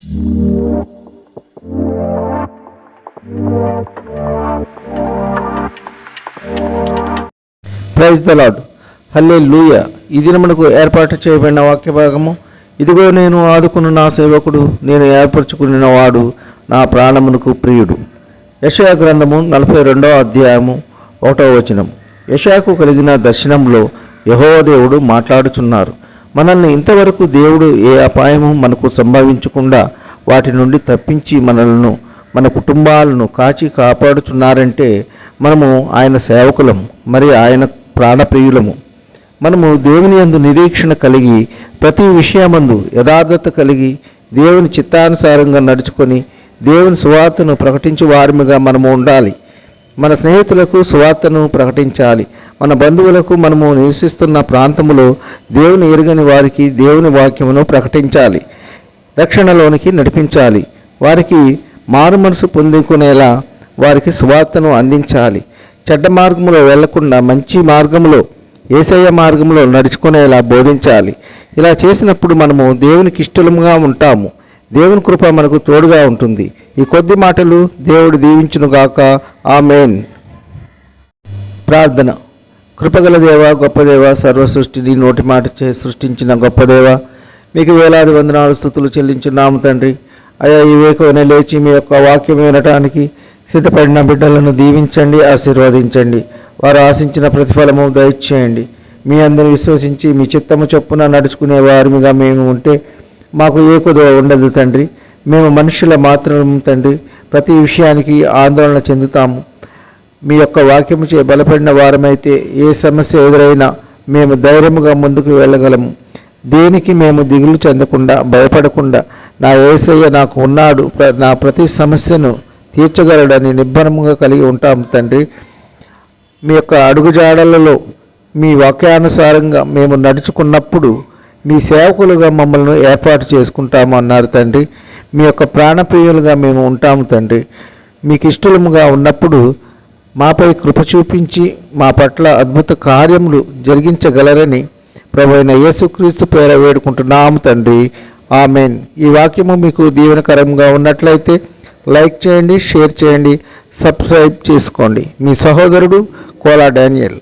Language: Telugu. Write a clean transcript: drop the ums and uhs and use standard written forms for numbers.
Praise the lord. హల్లెలూయా. ఈ దినమునకు ఏర్పాటు చేయబడిన వాక్య భాగము, ఇదిగో నేను ఆదుకున్న నా సేవకుడు, నేను ఏర్పరచుకున్న వాడు, నా ప్రాణమునకు ప్రియుడు. యెషయా గ్రంథము 42వ అధ్యాయము 1వ వచనం. యెషయాకు కలిగిన దర్శనంలో యెహోవా దేవుడు మాట్లాడుచున్నారు. మనల్ని ఇంతవరకు దేవుడు ఏ అపాయము మనకు సంభవించకుండా వాటి నుండి తప్పించి మనలను, మన కుటుంబాలను కాచి కాపాడుచున్నారంటే మనము ఆయన సేవకులము, మరి ఆయన ప్రాణప్రియులము. మనము దేవుని యందు నిరీక్షణ కలిగి, ప్రతి విషయమందు యథార్థత కలిగి, దేవుని చిత్తానుసారంగా నడుచుకొని దేవుని సువార్తను ప్రకటించు వారిగా మనము ఉండాలి. మన స్నేహితులకు సువార్తను ప్రకటించాలి. మన బంధువులకు, మనము నివసిస్తున్న ప్రాంతములో దేవుని ఎరుగని వారికి దేవుని వాక్యమును ప్రకటించాలి, రక్షణలోనికి నడిపించాలి. వారికి మారు మనసు పొందుకునేలా వారికి సువార్తను అందించాలి. చెడ్డ మార్గంలో వెళ్లకుండా మంచి మార్గంలో, యేసయ్య మార్గంలో నడుచుకునేలా బోధించాలి. ఇలా చేసినప్పుడు మనము దేవునికి ఇష్టలుగా ఉంటాము. దేవుని కృప మనకు తోడుగా ఉంటుంది. ఈ కొద్ది మాటలు దేవుడు దీవించునుగాక. ఆమేన్. ప్రార్థన. కృపగల దేవ, గొప్ప దేవ, సర్వ సృష్టిని నోటి మాట సృష్టించిన గొప్ప దేవ, మీకు వేలాది వందనాలు స్తుతులు చెల్లించున్నాము తండ్రి. అయ్యా, ఈ వేకువనే లేచి మీ యొక్క వాక్యం వినటానికి సిద్ధపడిన బిడ్డలను దీవించండి, ఆశీర్వదించండి. వారు ఆశించిన ప్రతిఫలము దయచేయండి. మీ అందరూ విశ్వసించి మీ చిత్తము చొప్పున నడుచుకునే వారిగా మేము ఉంటే మాకు ఏ కొదువ ఉండదు తండ్రి. మేము మనుషుల మాత్రం తండ్రి, ప్రతి విషయానికి ఆందోళన చెందుతాము. మీ యొక్క వాక్యము చే బలపడిన వారమైతే ఏ సమస్య ఎదురైనా మేము ధైర్యముగా ముందుకు వెళ్ళగలము. దేనికి మేము దిగులు చెందకుండా, భయపడకుండా, నా యేసయ్య నాకు ఉన్నాడు, నా ప్రతి సమస్యను తీర్చగలడని నిబ్బరముగా కలిగి ఉంటాము తండ్రి. మీ యొక్క అడుగుజాడలలో మీ వాక్యానుసారంగా మేము నడుచుకున్నప్పుడు మీ సేవకులుగా మమ్మల్ని ఏర్పాటు చేసుకుంటాము అన్నారు తండ్రి. మీ యొక్క ప్రాణప్రియులుగా మేము ఉంటాము తండ్రి. మీకు ఇష్టముగా ఉన్నప్పుడు మాపై కృప చూపించి మా పట్ల అద్భుత కార్యములు జరిగించగలరని ప్రభువైన యేసుక్రీస్తు పేర వేడుకుంటున్నాము తండ్రి. ఆమేన్. ఈ వాక్యము మీకు దీవెనకరంగా ఉన్నట్లయితే లైక్ చేయండి, షేర్ చేయండి, సబ్స్క్రైబ్ చేసుకోండి. మీ సహోదరుడు కోలా డానియల్.